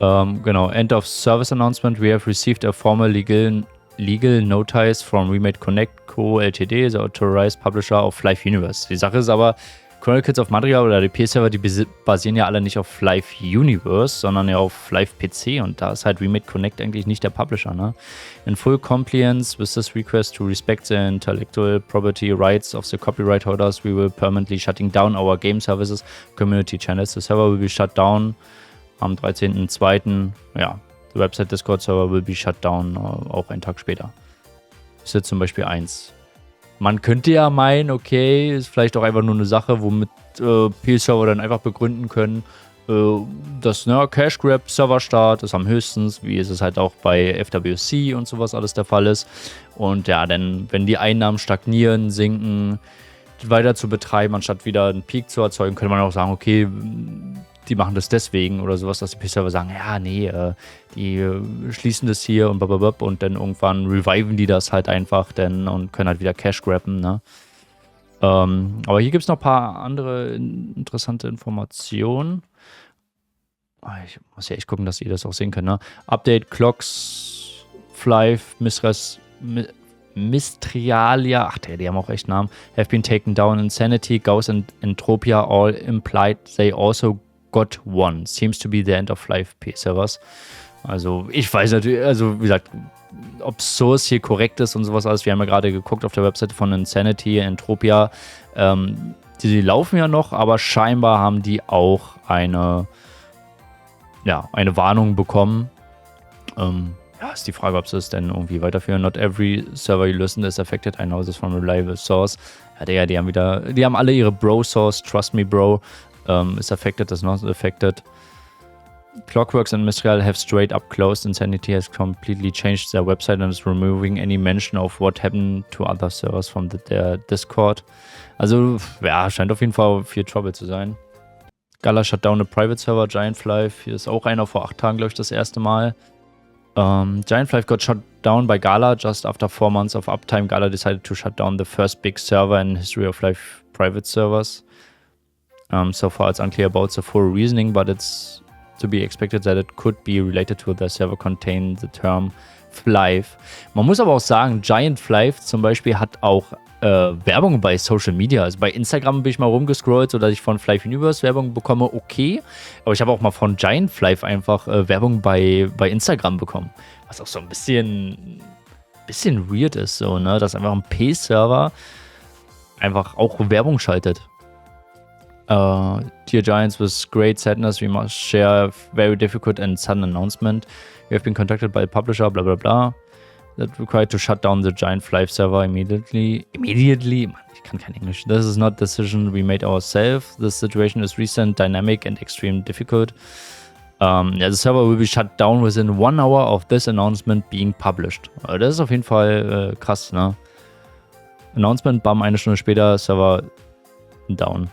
Genau, End of Service Announcement. We have received a formal legal notice from Remade Connect Co. Ltd., the authorized publisher of Live Universe. Die Sache ist aber, Chronicles of Madria oder die PC-Server, die basieren ja alle nicht auf Live Universe, sondern ja auf Live PC, und da ist halt Remade Connect eigentlich nicht der Publisher, ne? In full compliance with this request to respect the intellectual property rights of the copyright holders, we will permanently shutting down our game services community channels. The server will be shut down am 13.02. Ja, the website Discord server will be shut down, auch einen Tag später. Ist jetzt zum Beispiel 1. Man könnte ja meinen, okay, ist vielleicht auch einfach nur eine Sache, womit P-Server dann einfach begründen können, dass Cash Grab Serverstart ist am höchsten, wie es halt auch bei FWC und sowas alles der Fall ist. Und ja, dann, wenn die Einnahmen stagnieren, sinken, weiter zu betreiben, anstatt wieder einen Peak zu erzeugen, könnte man auch sagen, okay, die machen das deswegen oder sowas, dass die P-Server sagen, ja, nee, die schließen das hier und blablabla, und dann irgendwann reviven die das halt einfach dann und können halt wieder Cash grabben, ne? Aber hier gibt es noch ein paar andere interessante Informationen. Ich muss ja echt gucken, dass ihr das auch sehen könnt, ne? Update Clocks, Flive, Mistrialia, ach, die haben auch echt Namen, have been taken down. Insanity, Gauss and Entropia all implied they also got one. Seems to be the end of Live P-Servers. Also, ich weiß natürlich, also wie gesagt, ob Source hier korrekt ist und sowas alles. Wir haben ja gerade geguckt auf der Webseite von Insanity, Entropia. Die laufen ja noch, aber scheinbar haben die auch eine Warnung bekommen. Ja, ist die Frage, ob sie es denn irgendwie weiterführen. Not every server you listen is affected. I know this from a reliable source. Ja, Digga, die haben alle ihre Bro-Source. Trust me, Bro. Is affected, is not affected. Clockworks and Mistral have straight up closed. Insanity has completely changed their website and is removing any mention of what happened to other servers from their Discord. Also, ja, scheint auf jeden Fall viel Trouble zu sein. Gala shut down a private server. Giantfly, hier ist auch einer vor 8 Tagen, glaube ich, das erste Mal. Giantfly got shut down by Gala just after 4 months of uptime. Gala decided to shut down the first big server in history of live private servers. So far, it's unclear about the full reasoning, but it's to be expected that it could be related to the server contain the term Flive. Man muss aber auch sagen, Giantfly zum Beispiel hat auch Werbung bei Social Media. Also bei Instagram bin ich mal rumgescrollt, sodass ich von Flive Universe Werbung bekomme, okay. Aber ich habe auch mal von Giantfly einfach Werbung bei Instagram bekommen. Was auch so ein bisschen weird ist, so, ne? Dass einfach ein P-Server einfach auch Werbung schaltet. Dear Giants, with great sadness, we must share a very difficult and sudden announcement. We have been contacted by the publisher, blah blah blah, that required to shut down the Giantfly server immediately. Man, ich kann kein Englisch. This is not a decision we made ourselves. This situation is recent, dynamic, and extremely difficult. The server will be shut down within 1 hour of this announcement being published. Das ist auf jeden Fall krass, ne? Announcement, bam, 1 Stunde später, Server down.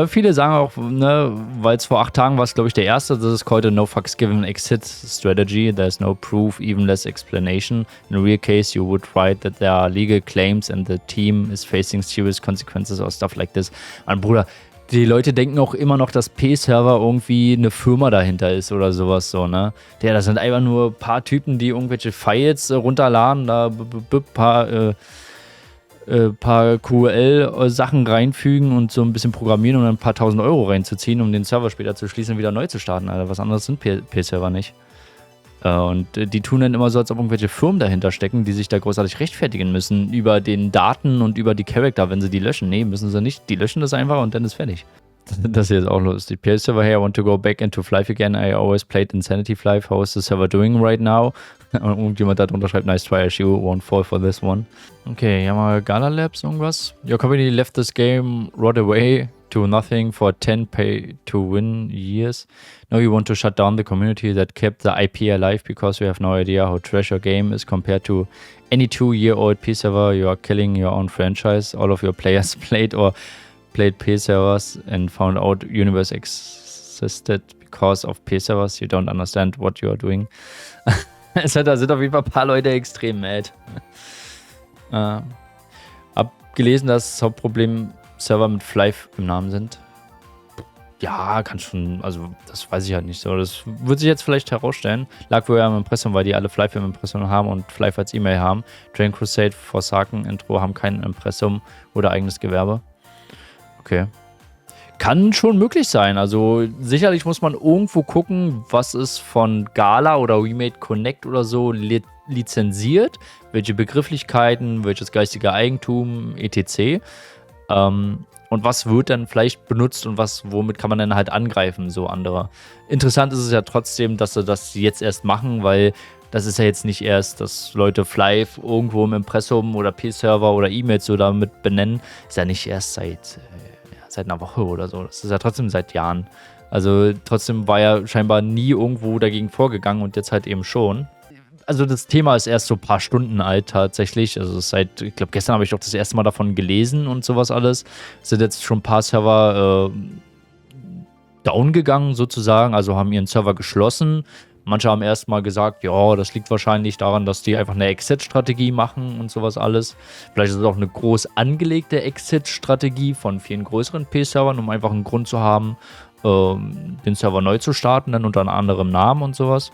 Viele sagen auch, ne, weil es vor 8 Tagen war, glaube ich, der erste, das ist called a no fucks given exit strategy. There's no proof, even less explanation. In a real case, you would write that there are legal claims and the team is facing serious consequences or stuff like this. Und Bruder, die Leute denken auch immer noch, dass P-Server irgendwie eine Firma dahinter ist oder sowas so, ne? Das sind einfach nur ein paar Typen, die irgendwelche Files runterladen, da paar QL-Sachen reinfügen und so ein bisschen programmieren und dann ein paar 1.000 Euro reinzuziehen, um den Server später zu schließen und wieder neu zu starten. Alter, was anderes sind P-Server nicht. Und die tun dann immer so, als ob irgendwelche Firmen dahinter stecken, die sich da großartig rechtfertigen müssen über den Daten und über die Charakter, wenn sie die löschen. Nee, müssen sie nicht. Die löschen das einfach und dann ist fertig. Das hier ist auch lustig. P-Server here, I want to go back into Flive again. I always played Insanity Flive. How is the server doing right now? Und irgendjemand da drunter schreibt, nice try, you won't fall for this one. Okay, hier haben wir Gala Labs, irgendwas. Your company left this game right away to nothing for 10 pay-to-win years. Now you want to shut down the community that kept the IP alive because we have no idea how trash your game is compared to any 2-year-old P-Server. You are killing your own franchise. All of your players played P-Servers and found out Universe existed because of P-Servers. You don't understand what you are doing. Da sind auf jeden Fall ein paar Leute extrem mad. Hab gelesen, dass das Hauptproblem Server mit Flive im Namen sind. Ja, kann schon, also das weiß ich halt nicht so. Das wird sich jetzt vielleicht herausstellen. Lag wohl am Impressum, weil die alle Flyf im Impressum haben und Flyf als E-Mail haben. Dragon Crusade, Forsaken, Intro haben kein Impressum oder eigenes Gewerbe. Okay. Kann schon möglich sein. Also sicherlich muss man irgendwo gucken, was ist von Gala oder Remade Connect oder so lizenziert, welche Begrifflichkeiten, welches geistige Eigentum, etc. Und was wird dann vielleicht benutzt und womit kann man dann halt angreifen, so andere. Interessant ist es ja trotzdem, dass sie das jetzt erst machen, weil das ist ja jetzt nicht erst, dass Leute Flyf irgendwo im Impressum oder P-Server oder E-Mails so damit benennen. Ist ja nicht erst seit einer Woche oder so. Das ist ja trotzdem seit Jahren. Also trotzdem war ja scheinbar nie irgendwo dagegen vorgegangen und jetzt halt eben schon. Also das Thema ist erst so ein paar Stunden alt tatsächlich. Also ich glaube, gestern habe ich doch das erste Mal davon gelesen und sowas alles. Es sind jetzt schon ein paar Server down gegangen sozusagen, also haben ihren Server geschlossen. Manche haben erst mal gesagt, ja, das liegt wahrscheinlich daran, dass die einfach eine Exit-Strategie machen und sowas alles. Vielleicht ist es auch eine groß angelegte Exit-Strategie von vielen größeren P-Servern, um einfach einen Grund zu haben, den Server neu zu starten, dann unter einem anderen Namen und sowas.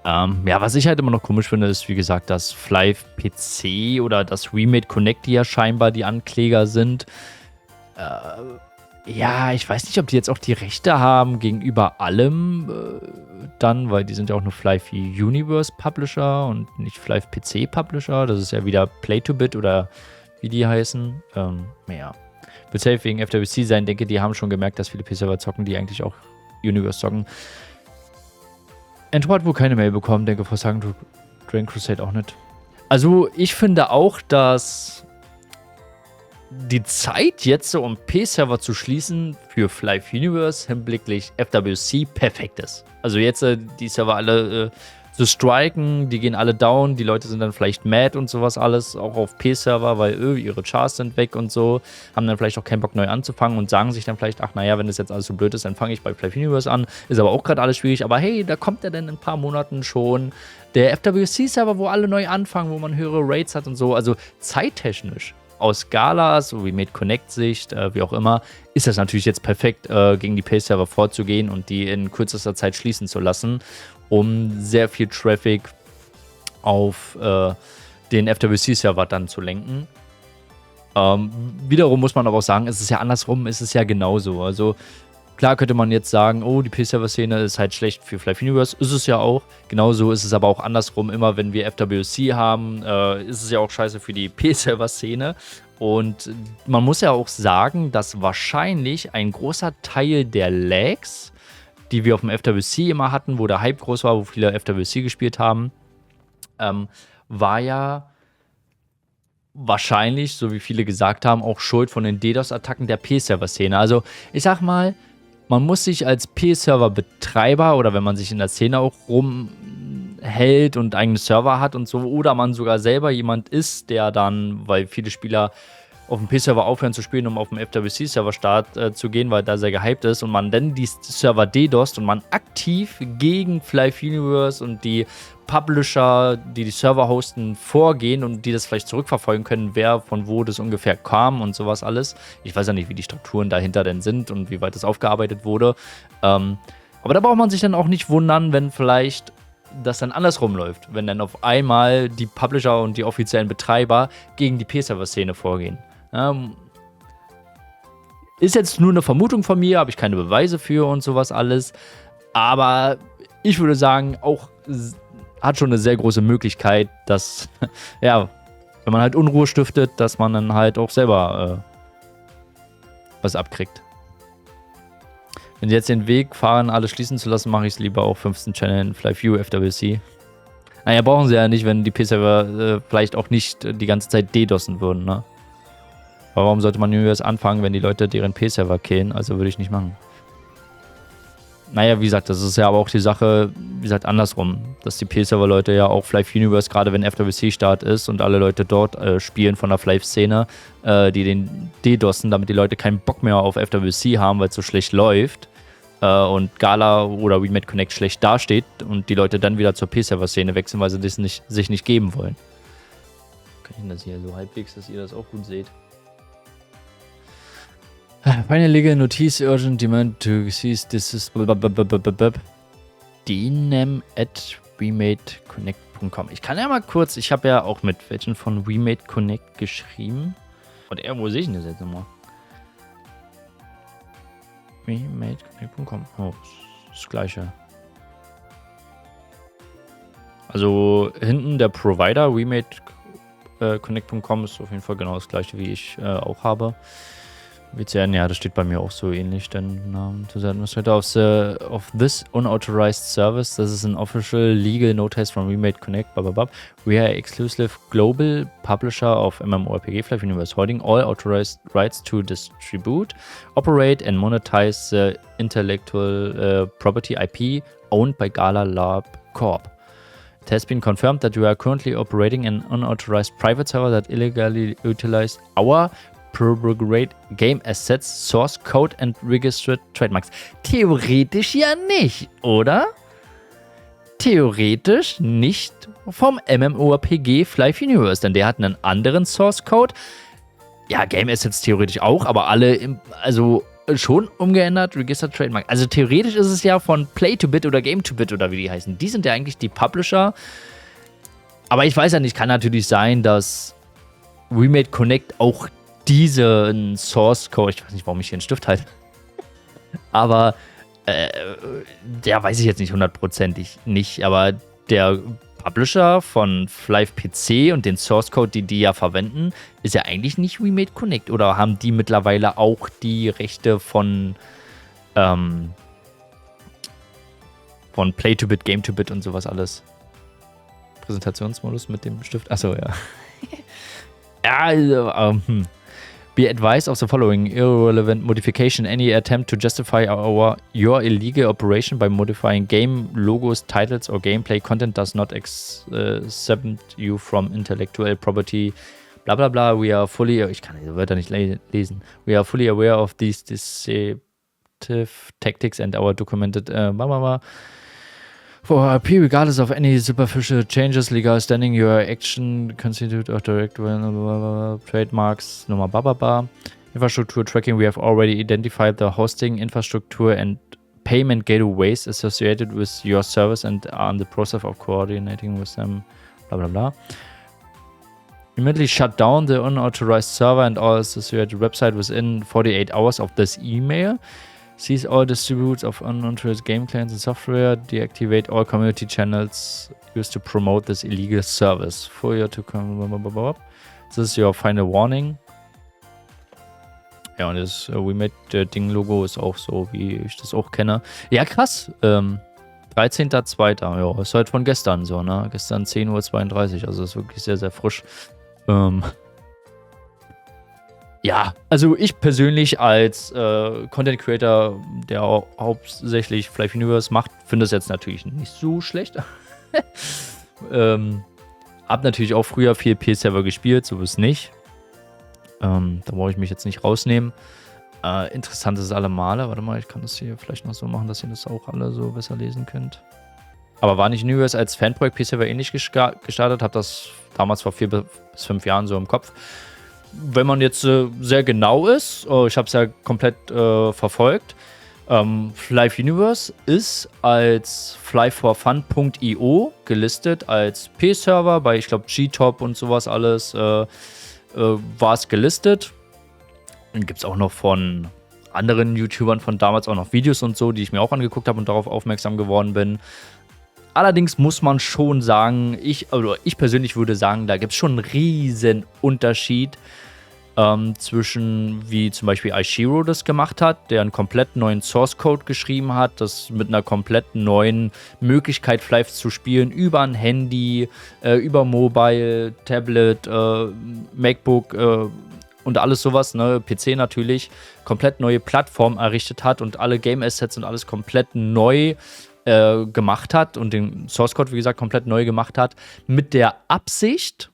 Ja, was ich halt immer noch komisch finde, ist, wie gesagt, dass Flyf PC oder das Remade Connect, die ja scheinbar die Ankläger sind, ja, ich weiß nicht, ob die jetzt auch die Rechte haben gegenüber allem dann, weil die sind ja auch nur Flyf Universe Publisher und nicht Flyf PC Publisher. Das ist ja wieder Play-to-Bit oder wie die heißen. Ja. Wird safe wegen FWC sein. Denke, die haben schon gemerkt, dass viele PC-Server zocken, die eigentlich auch Universe zocken. Entro hat wohl keine Mail bekommen, denke vor sagen Dragon Crusade auch nicht. Also ich finde auch, dass die Zeit jetzt so, um P-Server zu schließen für Flyf Universe hinblicklich FWC perfekt ist. Also jetzt die Server alle zu striken, die gehen alle down, die Leute sind dann vielleicht mad und sowas alles, auch auf P-Server, weil ihre Chars sind weg und so, haben dann vielleicht auch keinen Bock neu anzufangen und sagen sich dann vielleicht, ach naja, wenn das jetzt alles so blöd ist, dann fange ich bei Flyf Universe an, ist aber auch gerade alles schwierig, aber hey, da kommt ja dann in ein paar Monaten schon der FWC-Server, wo alle neu anfangen, wo man höhere Rates hat und so, also zeittechnisch aus Galas, so Remade Connect-Sicht, wie auch immer, ist das natürlich jetzt perfekt, gegen die P-Server vorzugehen und die in kürzester Zeit schließen zu lassen, um sehr viel Traffic auf den FWC-Server dann zu lenken. Wiederum muss man aber auch sagen, es ist ja andersrum, es ist ja genauso. Also klar könnte man jetzt sagen, oh, die P-Server-Szene ist halt schlecht für Flyf Universe. Ist es ja auch. Genauso ist es aber auch andersrum. Immer wenn wir FWC haben, ist es ja auch scheiße für die P-Server-Szene. Und man muss ja auch sagen, dass wahrscheinlich ein großer Teil der Lags, die wir auf dem FWC immer hatten, wo der Hype groß war, wo viele FWC gespielt haben, war ja wahrscheinlich, so wie viele gesagt haben, auch Schuld von den DDoS-Attacken der P-Server-Szene. Also ich sag mal, man muss sich als P-Server-Betreiber oder wenn man sich in der Szene auch rumhält und eigene Server hat und so, oder man sogar selber jemand ist, der dann, weil viele Spieler auf dem P-Server aufhören zu spielen, um auf dem FWC-Server-Start zu gehen, weil da sehr gehypt ist und man dann die Server DDoSt und man aktiv gegen Flyf Universe und die Publisher, die Server hosten, vorgehen und die das vielleicht zurückverfolgen können, wer von wo das ungefähr kam und sowas alles. Ich weiß ja nicht, wie die Strukturen dahinter denn sind und wie weit das aufgearbeitet wurde. Aber da braucht man sich dann auch nicht wundern, wenn vielleicht das dann andersrum läuft, wenn dann auf einmal die Publisher und die offiziellen Betreiber gegen die P-Server-Szene vorgehen. Ist jetzt nur eine Vermutung von mir, habe ich keine Beweise für und sowas alles. Aber ich würde sagen, auch hat schon eine sehr große Möglichkeit, dass, ja, wenn man halt Unruhe stiftet, dass man dann halt auch selber was abkriegt. Wenn sie jetzt den Weg fahren, alles schließen zu lassen, mache ich es lieber auf 15 Channel in Flyf U, FWC. Naja, brauchen sie ja nicht, wenn die P-Server vielleicht auch nicht die ganze Zeit DDoSen würden, ne? Aber warum sollte man nur erst anfangen, wenn die Leute deren P-Server killen? Also würde ich nicht machen. Naja, wie gesagt, das ist ja aber auch die Sache, wie gesagt, andersrum. Dass die P-Server-Leute ja auch Flyf Universe, gerade wenn FWC-Start ist und alle Leute dort spielen von der Flyf-Szene, die den DDoSen, damit die Leute keinen Bock mehr auf FWC haben, weil es so schlecht läuft und Gala oder Remade Connect schlecht dasteht und die Leute dann wieder zur P-Server-Szene wechseln, weil sie das sich nicht geben wollen. Kann ich das hier so halbwegs, dass ihr das auch gut seht? Final legal notice urgent demand to cease this is dinem@remadeconnect.com. Ich kann ja mal kurz, ich habe ja auch mit welchen von Remade Connect geschrieben. Und wo sehe ich denn das jetzt nochmal? remadeconnect.com. Oh, das gleiche. Also hinten der Provider, remadeconnect.com, ist auf jeden Fall genau das gleiche, wie ich auch habe. WCN, ja, das steht bei mir auch so ähnlich. Dann to the administrator of this unauthorized service. This is an official legal notice from Remade Connect. We are exclusive global publisher of MMORPG Flife Universe, holding all authorized rights to distribute, operate, and monetize the intellectual property IP owned by Gala Lab Corp. It has been confirmed that we are currently operating an unauthorized private server that illegally utilized our Prograde Game Assets, Source Code and Registered Trademarks. Theoretisch ja nicht, oder? Theoretisch nicht vom MMORPG Flife Universe, denn der hat einen anderen Source Code. Ja, Game Assets theoretisch auch, aber alle also schon umgeändert, Registered Trademark. Also theoretisch ist es ja von Play-to-Bit oder Game-to-Bit oder wie die heißen. Die sind ja eigentlich die Publisher. Aber ich weiß ja nicht, kann natürlich sein, dass Remade Connect auch diesen Source Code, ich weiß nicht, warum ich hier einen Stift halte, aber der weiß ich jetzt nicht hundertprozentig nicht, aber der Publisher von Flife PC und den Source Code, die ja verwenden, ist ja eigentlich nicht Remade Connect, oder haben die mittlerweile auch die Rechte von Play-to-Bit, Game-to-Bit und sowas alles? Präsentationsmodus mit dem Stift, achso, ja. Ja, also, Be advised of the following irrelevant modification. Any attempt to justify your illegal operation by modifying game logos, titles, or gameplay content does not exempt you from intellectual property. Bla bla bla. We are fully. Ich kann diese Wörter nicht lesen. We are fully aware of these deceptive tactics and our documented. For IP, regardless of any superficial changes, legal standing, your action constitute of direct trademarks, Nummer bababa. Infrastructure tracking, we have already identified the hosting, infrastructure, and payment gateways associated with your service and are in the process of coordinating with them, bla bla bla. Immediately shut down the unauthorized server and all associated website within 48 hours of this email. Seize all distributes of unauthorized game claims and software. Deactivate all community channels used to promote this illegal service. For you to come. This is your final warning. Ja, und das Remade-Ding-Logo ist auch so, wie ich das auch kenne. Ja, krass. 13.02. Ja, ist halt von gestern so, ne? Gestern 10.32 Uhr. Also ist wirklich sehr, sehr frisch. Ja, also ich persönlich als Content Creator, der hauptsächlich Flife Universe macht, finde es jetzt natürlich nicht so schlecht. Hab natürlich auch früher viel PS-Server gespielt, so ist nicht. Da brauche ich mich jetzt nicht rausnehmen. Interessant ist es alle Male. Warte mal, ich kann das hier vielleicht noch so machen, dass ihr das auch alle so besser lesen könnt. Aber war nicht Universe als Fanprojekt PS-Server ähnlich gestartet? Hab das damals vor 4 bis 5 Jahren so im Kopf. Wenn man jetzt sehr genau ist, ich habe es ja komplett verfolgt, Flife Universe ist als flyforfun.io gelistet, als P-Server, bei ich glaube G-Top und sowas alles war es gelistet. Dann gibt es auch noch von anderen YouTubern von damals auch noch Videos und so, die ich mir auch angeguckt habe und darauf aufmerksam geworden bin. Allerdings muss man schon sagen, ich persönlich würde sagen, da gibt es schon einen riesen Unterschied zwischen, wie zum Beispiel Aishiro das gemacht hat, der einen komplett neuen Source Code geschrieben hat, das mit einer komplett neuen Möglichkeit Flife zu spielen, über ein Handy, über Mobile, Tablet, MacBook und alles sowas, ne, PC natürlich, komplett neue Plattform errichtet hat und alle Game Assets und alles komplett neu gemacht hat und den Source Code, wie gesagt, komplett neu gemacht hat, mit der Absicht,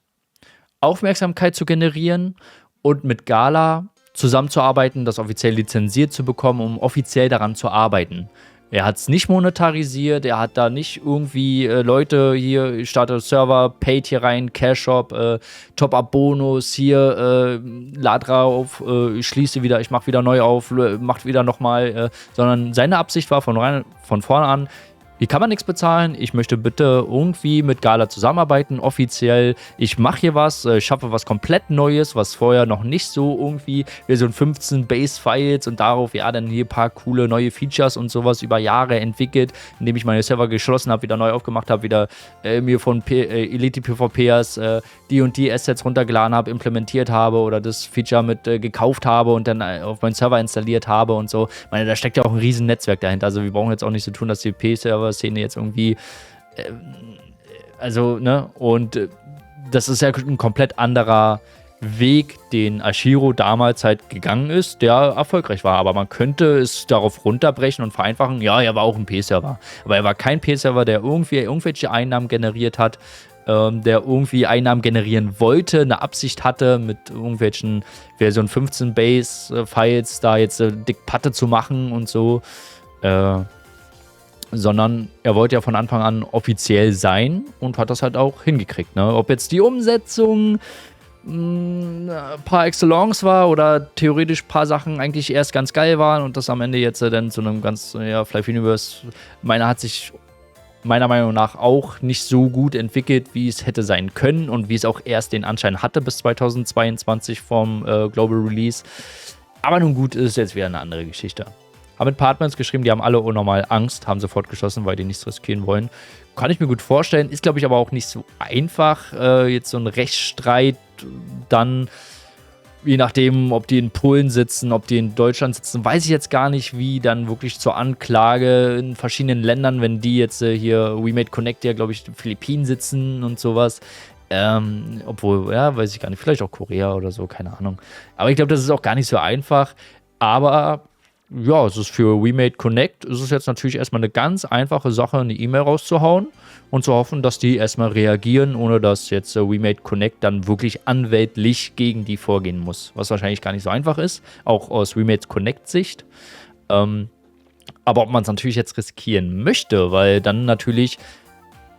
Aufmerksamkeit zu generieren und mit Gala zusammenzuarbeiten, das offiziell lizenziert zu bekommen, um offiziell daran zu arbeiten. Er hat es nicht monetarisiert, er hat da nicht irgendwie Leute hier, ich starte Server, paid hier rein, Cash Shop, Top-Up-Bonus, hier, lad drauf, ich schließe wieder, ich mache wieder neu auf, macht wieder nochmal, sondern seine Absicht war von vorne an, hier kann man nichts bezahlen. Ich möchte bitte irgendwie mit Gala zusammenarbeiten, offiziell. Ich mache hier was, schaffe was komplett Neues, was vorher noch nicht so irgendwie, Version 15 Base-Files und darauf, ja, dann hier ein paar coole neue Features und sowas über Jahre entwickelt, indem ich meine Server geschlossen habe, wieder neu aufgemacht habe, wieder mir von Elite PvPers die und die Assets runtergeladen habe, implementiert habe oder das Feature mit gekauft habe und dann auf meinen Server installiert habe und so. Ich meine, da steckt ja auch ein riesen Netzwerk dahinter. Also wir brauchen jetzt auch nicht so tun, dass die P-Server-Szene jetzt irgendwie also, ne, und das ist ja ein komplett anderer Weg, den Ashiro damals halt gegangen ist, der erfolgreich war. Aber man könnte es darauf runterbrechen und vereinfachen, ja, er war auch ein P-Server. Aber er war kein P-Server, der irgendwelche Einnahmen generiert hat, der irgendwie Einnahmen generieren wollte, eine Absicht hatte, mit irgendwelchen Version 15 Base-Files da jetzt dick Patte zu machen und so. Sondern er wollte ja von Anfang an offiziell sein und hat das halt auch hingekriegt. Ne? Ob jetzt die Umsetzung par excellence war oder theoretisch ein paar Sachen eigentlich erst ganz geil waren und das am Ende jetzt dann zu einem ganz, ja, Fly Universe, hat sich meiner Meinung nach auch nicht so gut entwickelt, wie es hätte sein können und wie es auch erst den Anschein hatte bis 2022 vom Global Release. Aber nun gut, ist jetzt wieder eine andere Geschichte. Haben mit Partners geschrieben, die haben alle unnormal Angst, haben sofort geschlossen, weil die nichts riskieren wollen. Kann ich mir gut vorstellen, ist glaube ich aber auch nicht so einfach, jetzt so ein Rechtsstreit dann, je nachdem, ob die in Polen sitzen, ob die in Deutschland sitzen, weiß ich jetzt gar nicht, wie dann wirklich zur Anklage in verschiedenen Ländern, wenn die jetzt hier We Made Connect, ja glaube ich, in den Philippinen sitzen und sowas. Obwohl, ja, weiß ich gar nicht, vielleicht auch Korea oder so, keine Ahnung. Aber ich glaube, das ist auch gar nicht so einfach. Aber ja, es ist für We Made Connect, ist es jetzt natürlich erstmal eine ganz einfache Sache, eine E-Mail rauszuhauen und zu hoffen, dass die erstmal reagieren, ohne dass jetzt We Made Connect dann wirklich anwältlich gegen die vorgehen muss. Was wahrscheinlich gar nicht so einfach ist, auch aus We Made Connect Sicht. Aber ob man es natürlich jetzt riskieren möchte, weil dann natürlich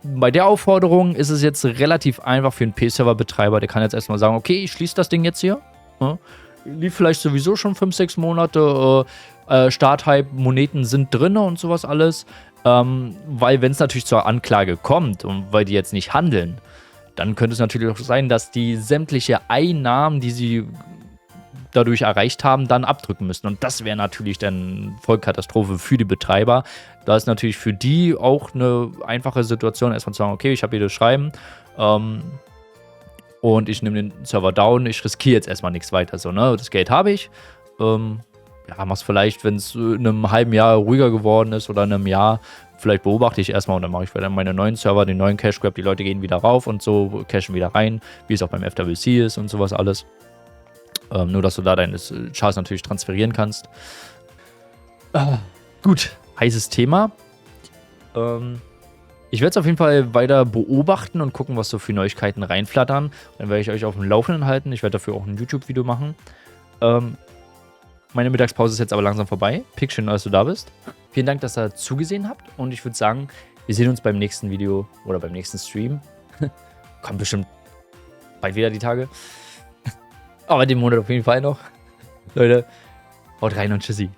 bei der Aufforderung ist es jetzt relativ einfach für einen P-Server-Betreiber, der kann jetzt erstmal sagen, okay, ich schließe das Ding jetzt hier. Ja, lief vielleicht sowieso schon 5, 6 Monate, Starthype-Moneten sind drin und sowas alles. Weil wenn es natürlich zur Anklage kommt und weil die jetzt nicht handeln, dann könnte es natürlich auch sein, dass die sämtliche Einnahmen, die sie dadurch erreicht haben, dann abdrücken müssen. Und das wäre natürlich dann Vollkatastrophe für die Betreiber. Da ist natürlich für die auch eine einfache Situation, erstmal zu sagen, okay, ich habe hier das Schreiben, und ich nehme den Server down, ich riskiere jetzt erstmal nichts weiter. So, ne? Das Geld habe ich. Ja, mach's vielleicht, wenn es in einem halben Jahr ruhiger geworden ist oder in einem Jahr, vielleicht beobachte ich erstmal und dann mache ich wieder meine neuen Server, den neuen Cash Grab, die Leute gehen wieder rauf und so, cashen wieder rein, wie es auch beim FWC ist und sowas alles. Nur, dass du da deine Chars natürlich transferieren kannst. Gut, heißes Thema. Ich werde es auf jeden Fall weiter beobachten und gucken, was so für Neuigkeiten reinflattern. Dann werde ich euch auf dem Laufenden halten. Ich werde dafür auch ein YouTube-Video machen. Meine Mittagspause ist jetzt aber langsam vorbei. Pick, schön, dass du da bist. Vielen Dank, dass ihr zugesehen habt. Und ich würde sagen, wir sehen uns beim nächsten Video oder beim nächsten Stream. Kommt bestimmt bald wieder die Tage. Aber den Monat auf jeden Fall noch. Leute, haut rein und tschüssi.